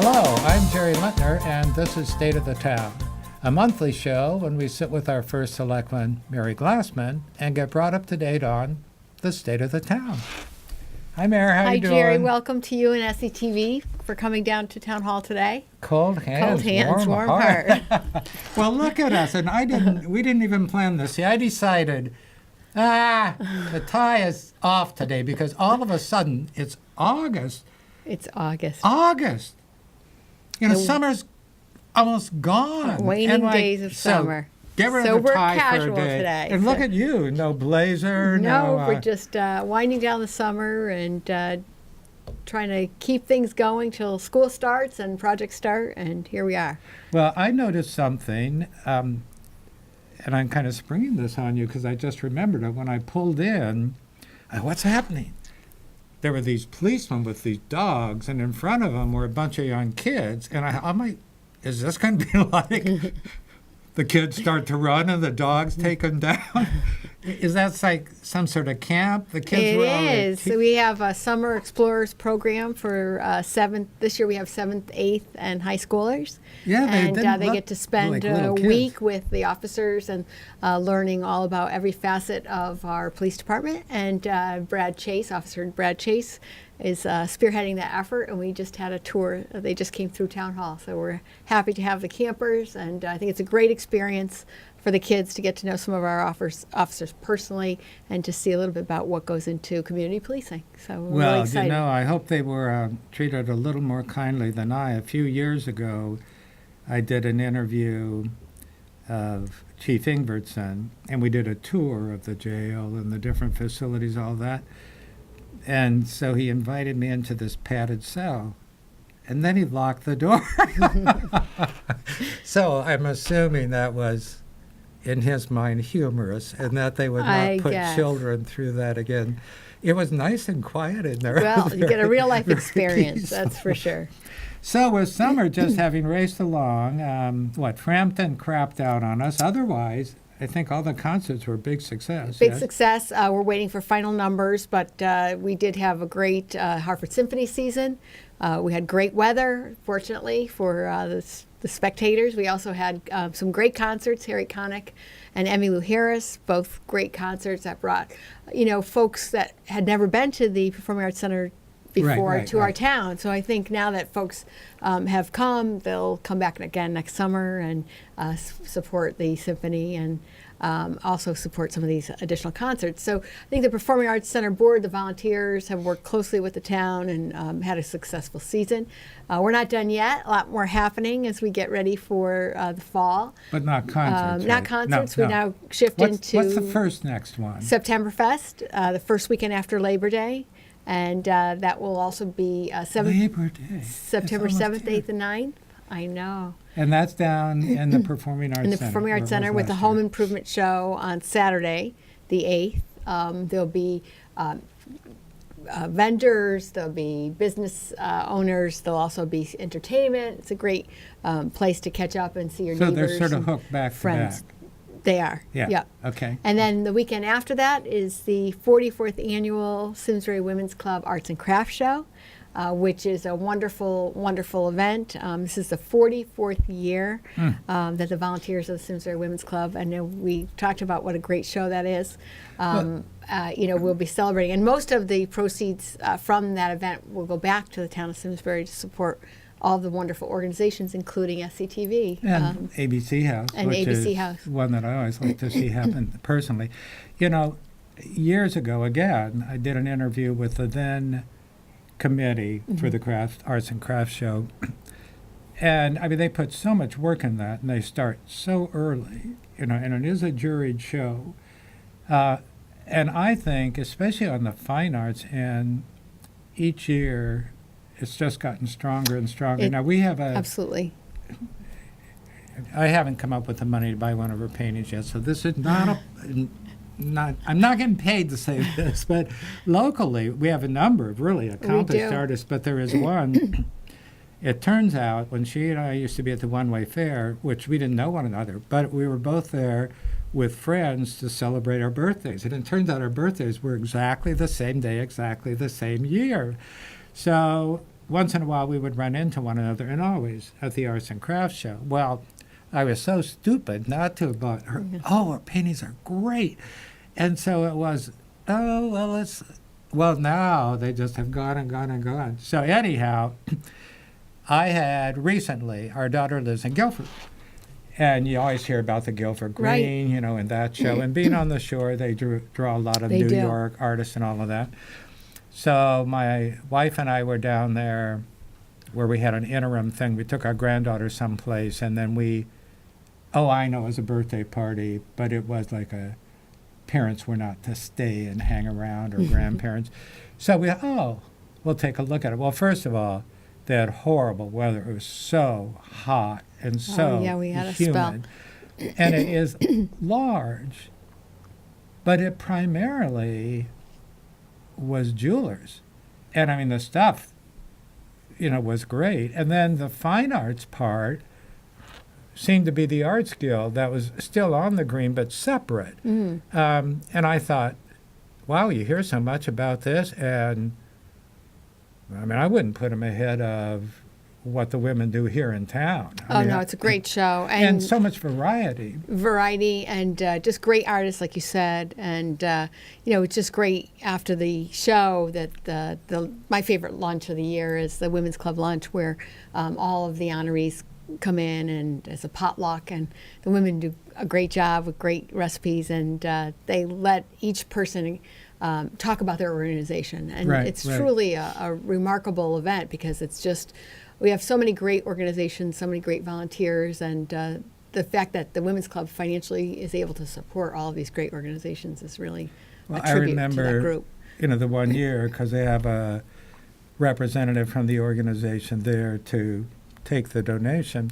Hello, I'm Jerry Lintner, and this is State of the Town, a monthly show when we sit with our first selectman, Mary Glassman, and get brought up to date on the state of the town. Hi, Mary. How you doing? Hi, Jerry. Welcome to you and SCTV for coming down to Town Hall today. Cold hands, warm heart. Well, look at us, and we didn't even plan this. See, I decided, the tie is off today because all of a sudden it's August. It's August. August. Summer's almost gone. Waning days of summer. Get rid of the tie for a day. Today, and look at you, no blazer, no. We're just winding down the summer and trying to keep things going till school starts and projects start, and here we are. Well, I noticed something, and I'm kind of springing this on you because I just remembered it when I pulled in. What's happening? There were these policemen with these dogs, and in front of them were a bunch of young kids, and I'm like, is this going to be like the kids start to run and the dogs take them down? Is that like some sort of camp? The kids It is. So we have a Summer Explorers program for 7th. This year we have 7th, 8th, and high schoolers. Yeah, they get to spend a week with the officers and learning all about every facet of our police department. And Officer Brad Chase, is spearheading that effort, and we just had a tour. They just came through Town Hall, so we're happy to have the campers, and I think it's a great experience for the kids to get to know some of our officers personally and to see a little bit about what goes into community policing. So we're really excited. I hope they were treated a little more kindly than I. A few years ago, I did an interview of Chief Ingvartson, and we did a tour of the jail and the different facilities, all that. And so he invited me into this padded cell, and then he locked the door. So I'm assuming that was, in his mind, humorous, and that they would not put children through that again. It was nice and quiet in there. Well, you get a real-life experience, that's for sure. So with summer just having raced along, Frampton crapped out on us. Otherwise, I think all the concerts were a big success. Big success. We're waiting for final numbers, but we did have a great Hartford Symphony season. We had great weather, fortunately, for the spectators. We also had some great concerts, Harry Connick and Emmylou Harris, both great concerts that brought, folks that had never been to the Performing Arts Center before to our town. So I think now that folks have come, they'll come back again next summer and support the symphony and also support some of these additional concerts. So I think the Performing Arts Center board, the volunteers, have worked closely with the town and had a successful season. We're not done yet. A lot more happening as we get ready for the fall. But not concerts. Not concerts. No. We now shift into... What's the first next one? Septemberfest, the first weekend after Labor Day. And that will also be Labor Day. September 7th, 8th, and 9th. I know. And that's down in the Performing Arts Center. In the Performing Arts Center with the Home Improvement Show on Saturday, the 8th. There'll be vendors, there'll be business owners, there'll also be entertainment. It's a great place to catch up and see your neighbors. So they're sort of hooked back friends. to back. They are. Yeah. Okay. And then the weekend after that is the 44th Annual Simsbury Women's Club Arts and Crafts Show, which is a wonderful, wonderful event. This is the 44th year that the volunteers of the Simsbury Women's Club, and we talked about what a great show that is. We'll be celebrating. And most of the proceeds from that event will go back to the town of Simsbury to support all the wonderful organizations, including SCTV. And ABC House. And which ABC is House. One that I always like to see happen personally. Years ago, again, I did an interview with the then committee for the Arts and Crafts Show. And, they put so much work in that, and they start so early, and it is a juried show. And I think, especially on the fine arts end, each year, it's just gotten stronger and stronger. Now we have absolutely. I haven't come up with the money to buy one of her paintings yet, so this is I'm not getting paid to say this, but locally we have a number of really accomplished artists, but there is one. It turns out when she and I used to be at the One-Way Fair, which we didn't know one another, but we were both there with friends to celebrate our birthdays. And it turns out our birthdays were exactly the same day, exactly the same year. So once in a while we would run into one another, and always at the Arts and Crafts Show. Well, I was so stupid not to have bought her. Oh, her paintings are great. And so it was, oh, well, now they just have gone and gone and gone. So anyhow, I had recently, our daughter lives in Guilford. And you always hear about the Guilford Green, Right. in that show. And being on the shore, they draw a lot of They New do. York artists and all of that. So my wife and I were down there where we had an interim thing. We took our granddaughter someplace, and then it was a birthday party, but it was like parents were not to stay and hang around, or grandparents. So we'll take a look at it. Well, first of all, they had horrible weather. It was so hot and so we had a spell. humid. And it is large, but it primarily was jewelers. And I mean, the stuff, was great. And then the fine arts part seemed to be the Arts Guild that was still on the green, but separate. And I thought, wow, you hear so much about this. And I mean, I wouldn't put them ahead of what the women do here in town. It's a great show. And so much variety. And just great artists, like you said. And, it's just great after the show that my favorite lunch of the year is the Women's Club lunch, where all of the honorees come in and as a potluck, and the women do a great job with great recipes, and they let each person talk about their organization. And it's truly a remarkable event, because it's just, we have so many great organizations, so many great volunteers, and the fact that the Women's Club financially is able to support all of these great organizations is really a tribute to that group. The one year, because they have a representative from the organization there to take the donation.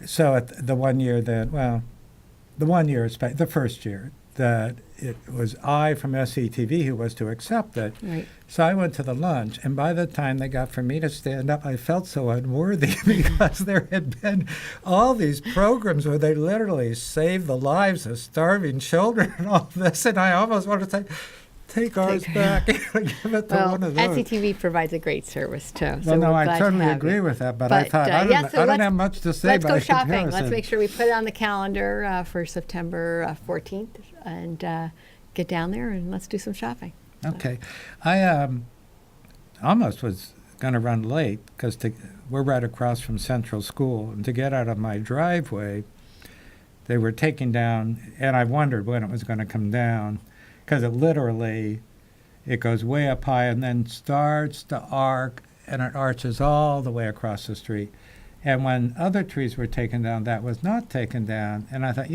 So at the one year the first year that it was I from SCTV who was to accept it. Right. So I went to the lunch, and by the time they got for me to stand up, I felt so unworthy because there had been all these programs where they literally saved the lives of starving children and all this, and I almost wanted to say, take ours back and give it to one of those. SCTV provides a great service, too. Well, no, I totally agree with that, but I thought, I don't have much to say about Let's go shopping. comparison. Let's make sure we put it on the calendar for September 14th, and get down there, and let's do some shopping. Okay. I almost was going to run late because we're right across from Central School, and to get out of my driveway, they were taking down, and I wondered when it was going to come down, because it goes way up high and then starts to arc, and it arches all the way across the street. And when other trees were taken down, that was not taken down. And I thought,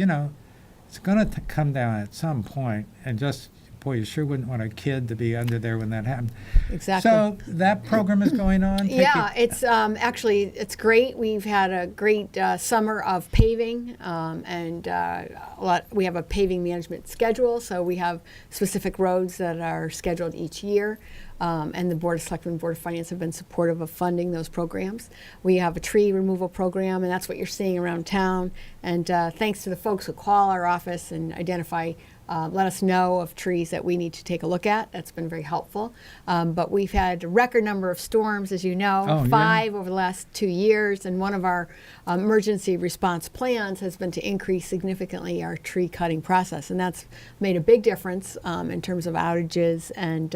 it's going to come down at some point, and just, boy, you sure wouldn't want a kid to be under there when that happened. Exactly. So that program is going on? It's actually, it's great. We've had a great summer of paving, and we have a paving management schedule, so we have specific roads that are scheduled each year. And the Board of Selectmen, Board of Finance have been supportive of funding those programs. We have a tree removal program, and that's what you're seeing around town. And thanks to the folks who call our office and let us know of trees that we need to take a look at. That's been very helpful. But we've had a record number of storms, as you know, 5 over the last 2 years. And one of our emergency response plans has been to increase significantly our tree cutting process. And that's made a big difference in terms of outages and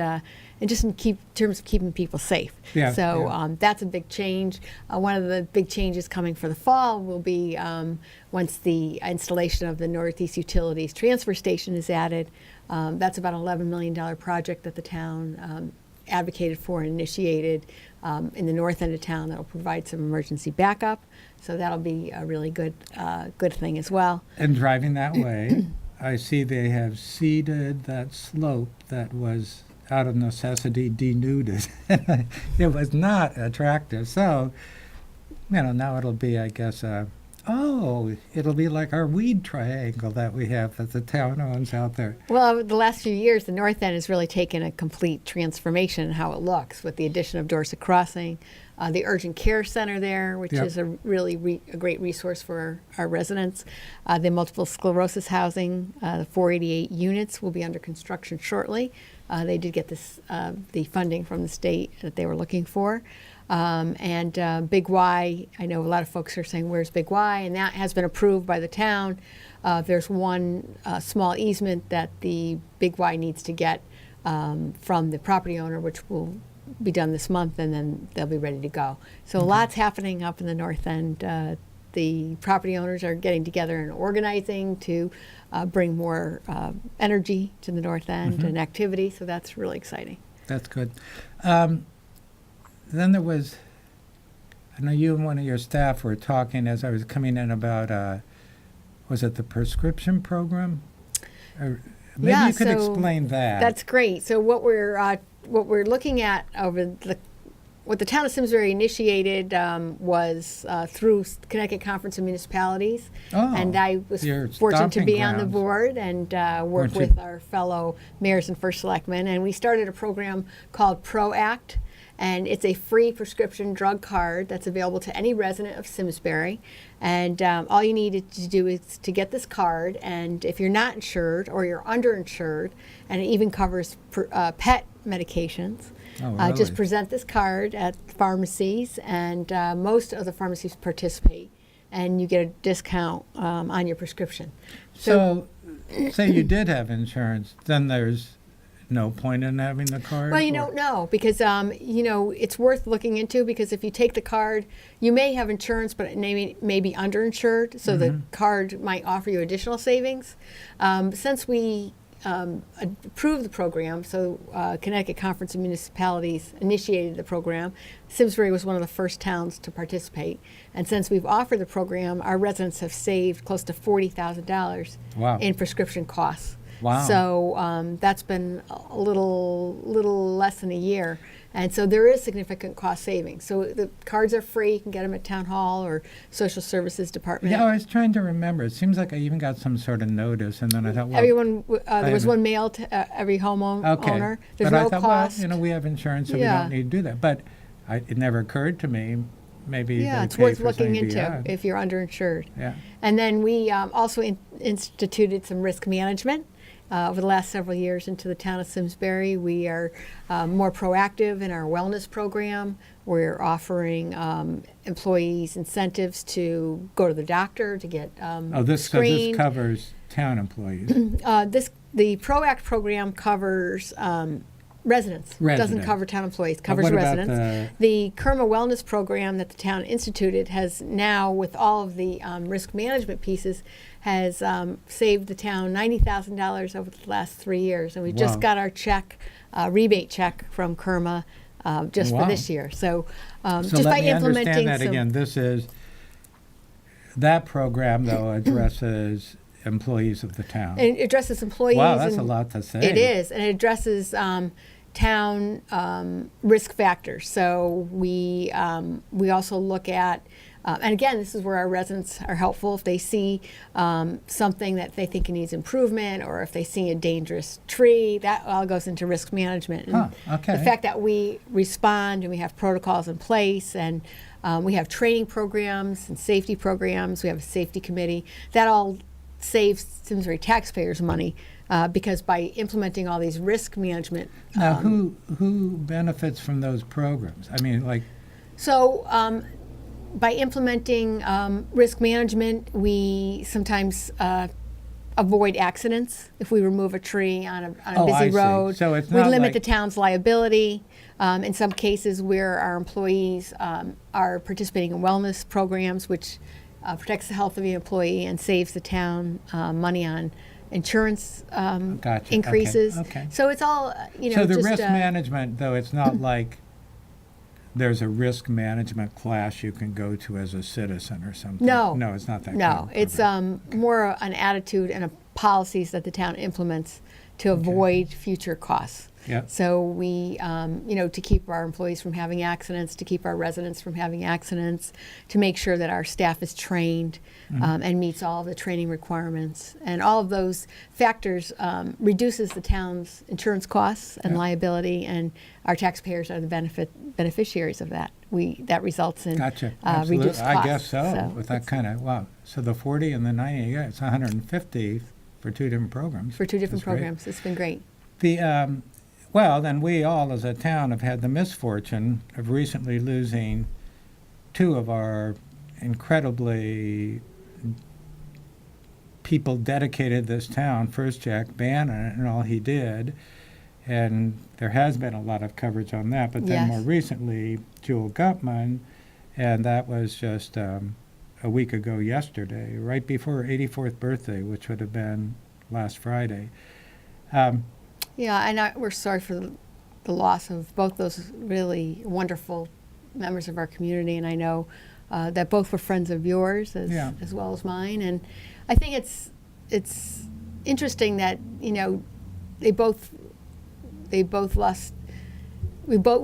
just in terms of keeping people safe. That's a big change. One of the big changes coming for the fall will be once the installation of the Northeast Utilities transfer station is added. That's about an $11 million project that the town advocated for and initiated in the north end of town that will provide some emergency backup. So that'll be a really good thing as well. And driving that way, I see they have seeded that slope that was out of necessity denuded. It was not attractive. So, now it'll be, I guess, a Oh, it'll be like our weed triangle that we have that the town owns out there. Well, over the last few years, the North End has really taken a complete transformation in how it looks with the addition of Dorset Crossing, the urgent care center there, which Yep. is a really a great resource for our residents. The multiple sclerosis housing, the 488 units will be under construction shortly. They did get this the funding from the state that they were looking for. And Big Y, I know a lot of folks are saying, where's Big Y? And that has been approved by the town. There's one small easement that the Big Y needs to get from the property owner, which will be done this month, and then they'll be ready to go. So lots happening up in the North End. The property owners are getting together and organizing to bring more energy to the North End and activity, so that's really exciting. That's good. Then there was, I know you and one of your staff were talking as I was coming in about, was it the prescription program? Or maybe Yeah, you could so explain that. That's great. So what we're looking at what the town of Simsbury initiated was through Connecticut Conference of Municipalities, Oh, and I was your fortunate to stomping be on the grounds. board and work Weren't you- with our fellow mayors and first selectmen, and we started a program called ProAct. And it's a free prescription drug card that's available to any resident of Simsbury. And all you need to do is to get this card. And if you're not insured or you're underinsured, and it even covers pet medications, Oh, really? just present this card at pharmacies. And most of the pharmacies participate. And you get a discount on your prescription. So, say you did have insurance, then there's no point in having the card? Well, you or- don't know because, it's worth looking into because if you take the card, you may have insurance, but it may be underinsured. So the card might offer you additional savings. Since we approved the program, so Connecticut Conference of Municipalities initiated the program, Simsbury was one of the first towns to participate. And since we've offered the program, our residents have saved close to $40,000 Wow. in prescription costs. Wow. So that's been a little less than a year. And so there is significant cost savings. So the cards are free. You can get them at Town Hall or Social Services Department. Yeah, I was trying to remember. It seems like I even got some sort of notice, and then I thought, well, Everyone, there was haven't- one mailed to every homeowner. okay. There's but no I thought, cost. well, we have insurance, so Yeah. we don't need to do that. But it never occurred to me. Maybe Yeah, they it's pay worth for looking something into beyond. if you're underinsured. Yeah. And then we also instituted some risk management over the last several years into the town of Simsbury. We are more proactive in our wellness program. We're offering employees incentives to go to the doctor to get So this screened. covers town employees. The ProAct program covers residents. Doesn't Residents. cover town employees. But Covers what about residents. The Kerma Wellness program that the town instituted has now, with all of the risk management pieces, has saved the town $90,000 over the last 3 years, and we Wow. just got our rebate check from Kerma just Wow. for this year. So, So just let by me implementing understand that some, again. This is, that program, though, addresses employees of the town. it addresses employees. Wow, that's a and lot to say. It is, and it addresses town risk factors. So we also look at, and again, this is where our residents are helpful. If they see something that they think needs improvement, or if they see a dangerous tree, that all goes into risk management. And okay. the fact that we respond and we have protocols in place, and we have training programs and safety programs. We have a safety committee. That all saves Simsbury taxpayers money. Because by implementing all these risk management, Now, who benefits from those programs? I mean, like, so by implementing risk management, we sometimes avoid accidents. If we remove a tree on a I busy see. road, So it's we not limit like- the town's liability. In some cases, where our employees are participating in wellness programs, which protects the health of the employee and saves the town money on insurance Gotcha. increases. Okay. So it's all, so the just, risk management, though, it's not like there's a risk management class you can go to as a citizen or something. No. No, it's not that. No, kind of it's program. more an attitude and a policies that the town implements to avoid future costs. Yeah. So we, to keep our employees from having accidents, to keep our residents from having accidents, to make sure that our staff is trained and meets all the training requirements. And all of those factors reduces the town's insurance costs and liability, and our taxpayers are the beneficiaries of that. That results in Gotcha. reduced costs. I guess so. With that kind of, wow. So the 40 and the 90, yeah, it's 150 for two different programs. For two different That's great. programs. It's been great. Well, then we all as a town have had the misfortune of recently losing two of our incredibly people dedicated this town. First, Jack Bannon and all he did. And there has been a lot of coverage on that. But then more recently, Jewel Gutman, and that was just a week ago yesterday, right before her 84th birthday, which would have been last Friday. Yeah, and we're sorry for the loss of both those really wonderful members of our community, and I know that both were friends of yours as well as mine. And I think it's interesting that we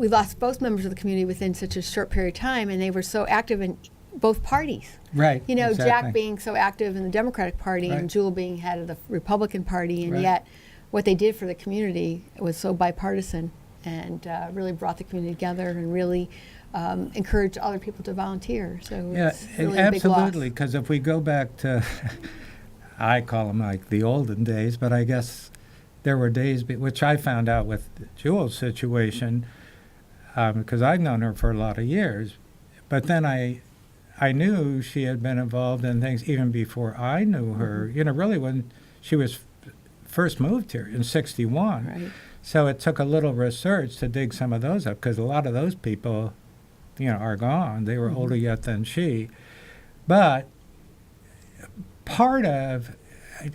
lost both members of the community within such a short period of time, and they were so active in both parties. Right. Exactly. Jack being so active in the Democratic Party and Jewel being head of the Republican Party, and yet what they did for the community was so bipartisan and really brought the community together and really encouraged other people to volunteer. So it's really a big loss. Absolutely, because if we go back to, I call them like the olden days, but I guess there were days, which I found out with Jewel's situation, because I've known her for a lot of years, but then I knew she had been involved in things even before I knew her, really when she was first moved here in 61. Right. So it took a little research to dig some of those up, because a lot of those people, are gone. They were older yet than she. But part of,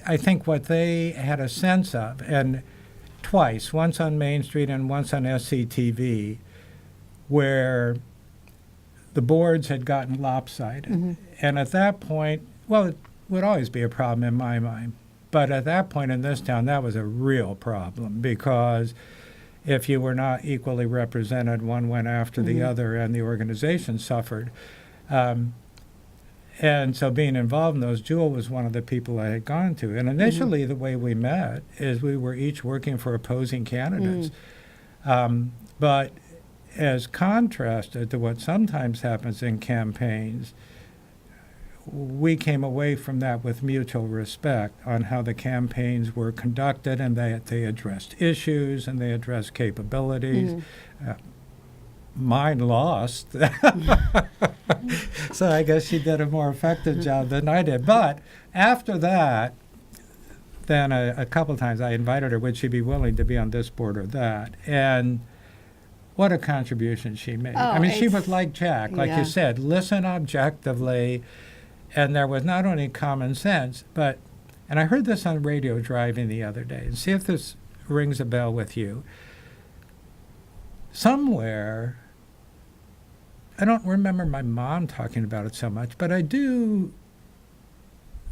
I think what they had a sense of, and twice, once on Main Street and once on SCTV, where the boards had gotten lopsided. And at that point, well, it would always be a problem in my mind. But at that point in this town, that was a real problem, because if you were not equally represented, one went after the other, and the organization suffered. And so being involved in those, Jewel was one of the people I had gone to. And initially, the way we met is we were each working for opposing candidates. But as contrasted to what sometimes happens in campaigns, we came away from that with mutual respect on how the campaigns were conducted, and they addressed issues and they addressed capabilities. Mine lost. So I guess she did a more effective job than I did. But after that, then a couple times I invited her, would she be willing to be on this board or that? And what a contribution she made. I mean, she was like Jack, like you said, listen objectively. And there was not only common sense, but, and I heard this on radio driving the other day, and see if this rings a bell with you. Somewhere, I don't remember my mom talking about it so much, but I do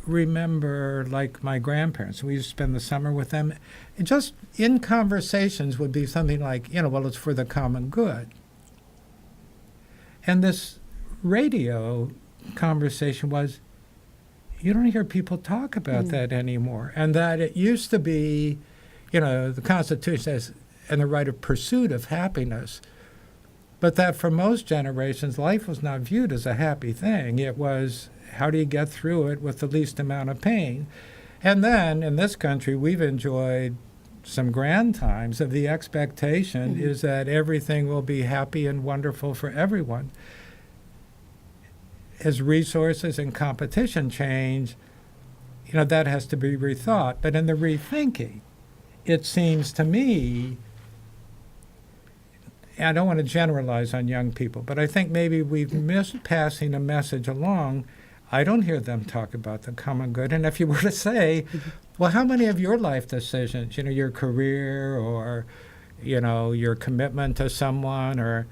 remember, like my grandparents, we used to spend the summer with them. It just in conversations would be something like, well, it's for the common good. And this radio conversation was, you don't hear people talk about that anymore. And that it used to be, the Constitution says, and the right of pursuit of happiness. But that for most generations, life was not viewed as a happy thing. It was, how do you get through it with the least amount of pain? And then in this country, we've enjoyed some grand times of the expectation is that everything will be happy and wonderful for everyone. As resources and competition change, that has to be rethought. But in the rethinking, it seems to me, I don't want to generalize on young people, but I think maybe we've missed passing a message along. I don't hear them talk about the common good. And if you were to say, well, how many of your life decisions, your career or, your commitment to someone, or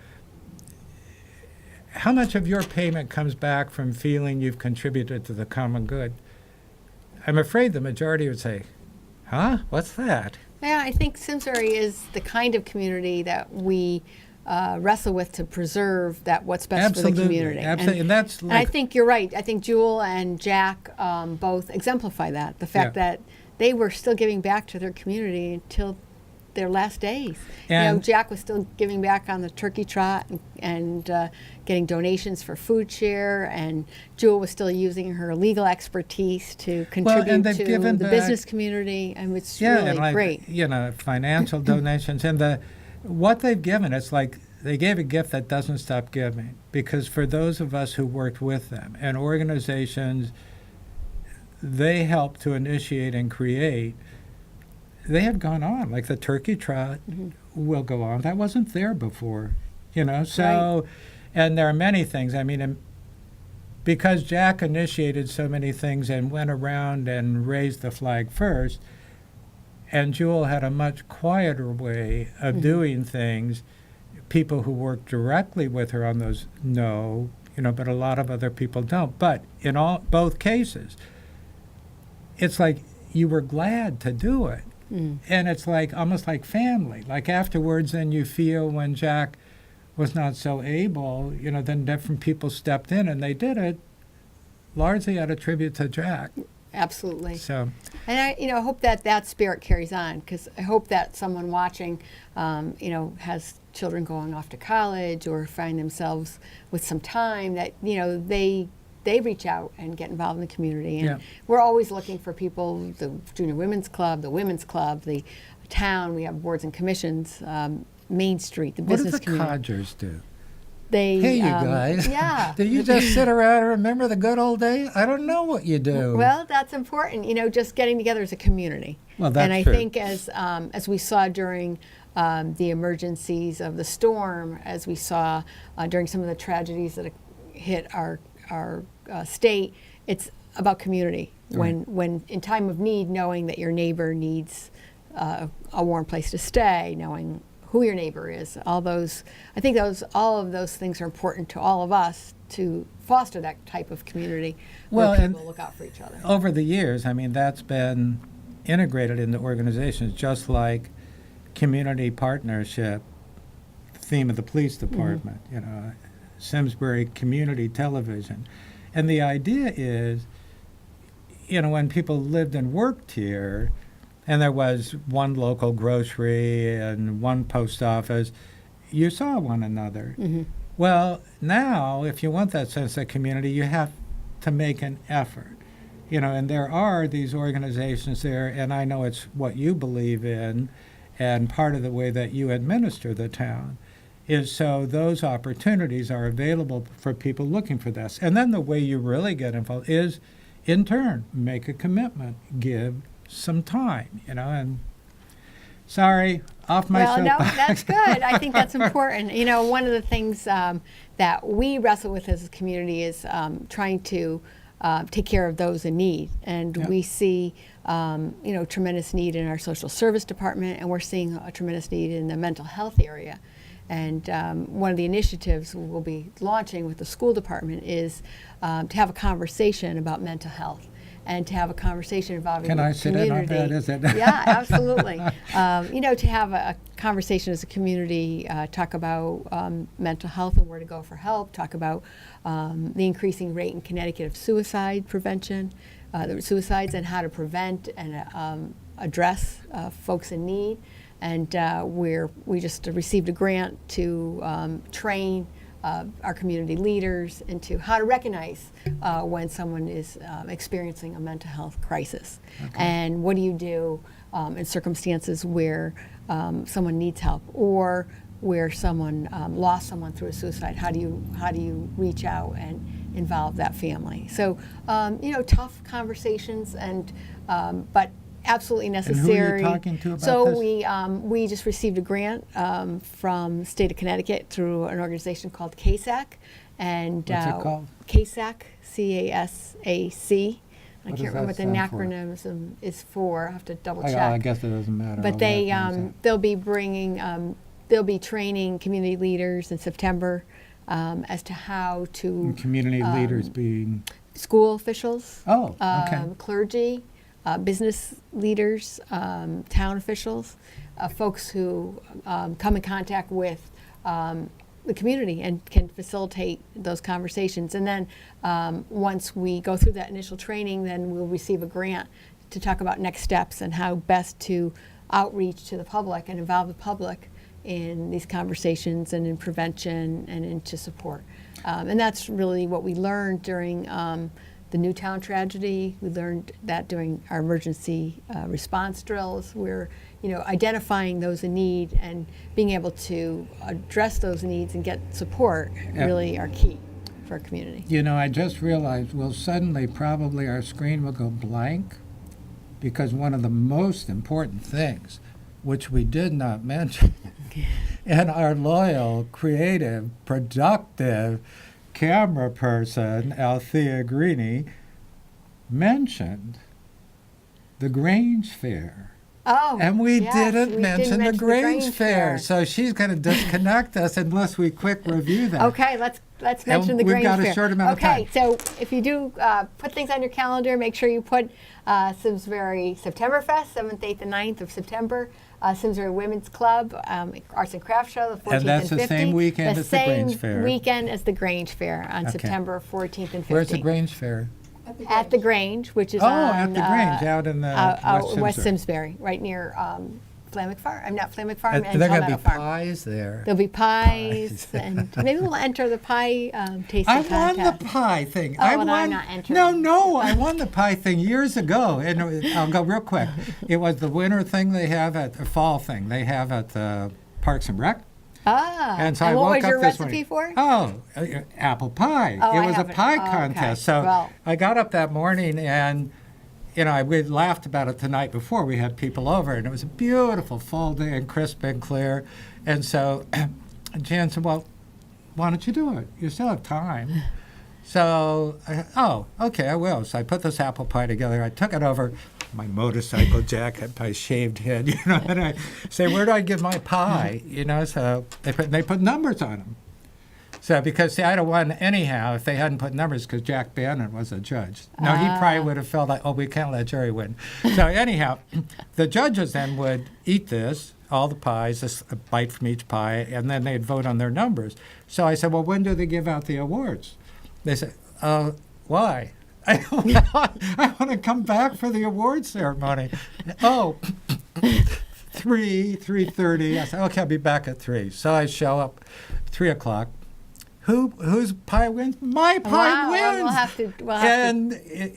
how much of your payment comes back from feeling you've contributed to the common good? I'm afraid the majority would say, huh? What's that? Yeah, I think Simsbury is the kind of community that we wrestle with to preserve that what's best for the community. Absolutely, and that's and I think you're right. I think Jewel and Jack both exemplify that. The fact that they were still giving back to their community until their last days. And Jack was still giving back on the turkey trot and getting donations for food share, and Jewel was still using her legal expertise to contribute to the business community, and it's really and great. Financial donations, and what they've given, it's like they gave a gift that doesn't stop giving, because for those of us who worked with them and organizations they helped to initiate and create, they have gone on. Like the turkey trot will go on. That wasn't there before, So, right. And there are many things. I mean, because Jack initiated so many things and went around and raised the flag first, and Jewel had a much quieter way of doing things. People who work directly with her on those know, but a lot of other people don't. But in both cases, it's like you were glad to do it. And it's like almost like family. Like afterwards, then you feel when Jack was not so able, then different people stepped in and they did it largely out of tribute to Jack. Absolutely. So, and I hope that spirit carries on, because I hope that someone watching, has children going off to college or find themselves with some time that they reach out and get involved in the community. And we're always looking for people, the Junior Women's Club, the Women's Club, the town. We have boards and commissions, Main Street, the business community. What do the Codgers do? Hey, you guys. Yeah. Do you just sit around and remember the good old days? I don't know what you do. Well, that's important, just getting together as a community. Well, that's and I true. think as we saw during the emergencies of the storm, as we saw during some of the tragedies that hit our state, it's about community. Right. When in time of need, knowing that your neighbor needs a warm place to stay, knowing who your neighbor is, all of those things are important to all of us to foster that type of community where people look out for each other. Over the years, that's been integrated into organizations, just like community partnership, theme of the police department, Simsbury Community Television. And the idea is, when people lived and worked here, and there was one local grocery and one post office, you saw one another. Well, now, if you want that sense of community, you have to make an effort. And there are these organizations there, and I know it's what you believe in, and part of the way that you administer the town is so those opportunities are available for people looking for this. And then the way you really get involved is, in turn, make a commitment, give some time, and sorry, off my soapbox. Well, no, that's good. I think that's important. One of the things that we wrestle with as a community is trying to take care of those in need. And we see, tremendous need in our social service department, and we're seeing a tremendous need in the mental health area. And one of the initiatives we'll be launching with the school department is to have a conversation about mental health and to have a conversation involving the community. Can I sit in on that? Is it? Yeah, absolutely. To have a conversation as a community, talk about mental health and where to go for help, talk about the increasing rate in Connecticut of suicide prevention, the suicides, and how to prevent and address folks in need. And we just received a grant to train our community leaders into how to recognize when someone is experiencing a mental health crisis. Okay. And what do you do in circumstances where someone needs help, or where someone lost someone through a suicide? How do you reach out and involve that family? So tough conversations, and but absolutely necessary. And who are you talking to about this? We just received a grant from the state of Connecticut through an organization called CASAC. And what's it called? CASAC, CASAC. I What can't remember what the acronym is for. I have to double check. I guess it doesn't matter. But they'll be training community leaders in September as to how to. And community leaders being school officials. Oh, okay. Clergy. business leaders, town officials, folks who come in contact with the community and can facilitate those conversations. And then once we go through that initial training, then we'll receive a grant to talk about next steps and how best to outreach to the public and involve the public in these conversations and in prevention and into support. And that's really what we learned during the Newtown tragedy. We learned that during our emergency response drills. We're identifying those in need and being able to address those needs and get support really are key for our community. I just realized, suddenly probably our screen will go blank, because one of the most important things, which we did not mention, and our loyal, creative, productive camera person, Althea Greeny, mentioned the Grange Fair. Oh, and we yes, didn't mention the Grange Fair. Fair. So she's going to disconnect us unless we quick review that. Okay, let's mention the Grange Fair. We've got a short amount of time. Okay, so if you do put things on your calendar, make sure you put Simsbury September Fest, 7th, 8th, and 9th of September. Simsbury Women's Club, Arts and Crafts Show, the 14th and 15th. And that's the same weekend as the Grange Fair. The same weekend as the Grange Fair on September 14th and 15th. Where's the Grange Fair? At the Grange, which is at the Grange, out in the West Simsbury, right near Flammick Farm. I'm not Flammick Farm, and there are going to Palmetto be Farm. pies there. There'll be pies, and maybe we'll enter the pie tasting contest. I won the pie thing. I'm not entering. No, I won the pie thing years ago. And I'll go real quick. It was the winter thing they have at the fall thing they have at the Parks and Rec. And so what I woke was up your this recipe morning. for? Apple pie. Oh, it I was a haven't. pie Okay. contest. So Well. I got up that morning and, we laughed about it the night before. We had people over, and it was a beautiful fall day and crisp and clear. And so Jan said, well, why don't you do it? You still have time. So, okay, I will. So I put this apple pie together. I took it over my motorcycle jacket, my shaved head, and I say, where do I give my pie? So they put numbers on them. So because I'd have won anyhow if they hadn't put numbers, because Jack Bannon was a judge. No, he probably would have felt like, we can't let Jerry win. So anyhow, the judges then would eat this, all the pies, a bite from each pie, and then they'd vote on their numbers. So I said, well, when do they give out the awards? They said, why? I want to come back for the award ceremony. 3:30. I said, okay, I'll be back at 3. So I show up 3 o'clock. Whose pie wins? My pie wins. We'll have to.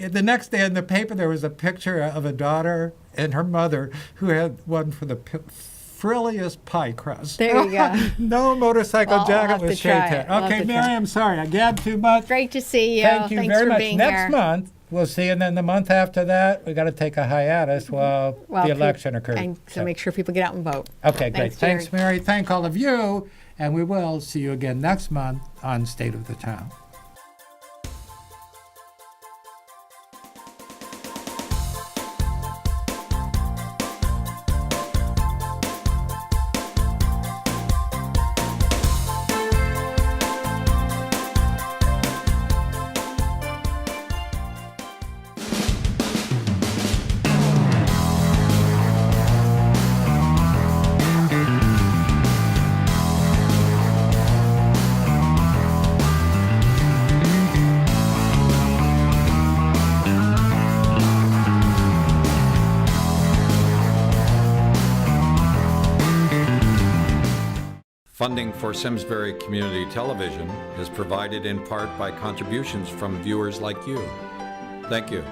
The next day in the paper, there was a picture of a daughter and her mother who had won for the frilliest pie crust. There you go. No motorcycle jacket with shaved head. Okay, Mary, I'm sorry. I gabbed too much. Great to see you. Thank you Thanks very for much. being Next here. month, we'll see. And then the month after that, we got to take a hiatus while the election occurs. And so make sure people get out and vote. Okay, great. Thanks, Thanks, Mary. Thank all of you. And we will see you again next month on State of the Town. Funding for Simsbury Community Television is provided in part by contributions from viewers like you. Thank you.